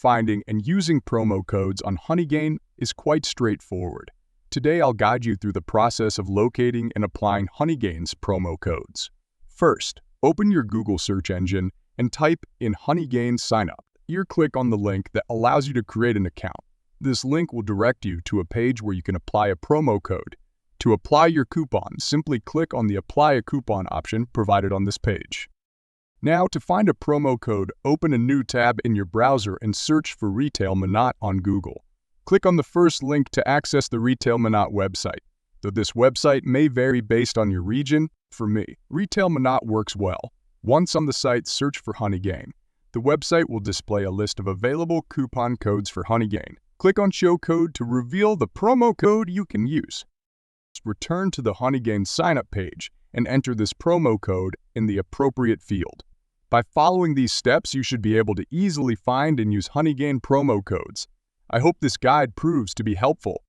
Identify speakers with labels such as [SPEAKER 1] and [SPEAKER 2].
[SPEAKER 1] finding and using promo codes on Honeygain is quite straightforward. Today I'll guide you through the process of locating and applying Honeygain's promo codes. First, open your Google search engine and type in Honeygain signup. Here click on the link that allows you to create an account. This link will direct you to a page where you can apply a promo code. To apply your coupon, simply click on the Apply a Coupon option provided on this page. Now, to find a promo code, open a new tab in your browser and search for Retail Manat on Google. Click on the first link to access the Retail Manat website. Though this website may vary based on your region, for me, Retail Manat works well. Once on the site, search for Honeygain. The website will display a list of available coupon codes for Honeygain. Click on Show Code to reveal the promo code you can use. Return to the Honeygain signup page and enter this promo code in the appropriate field. By following these steps, you should be able to easily find and use Honeygain promo codes. I hope this guide proves to be helpful.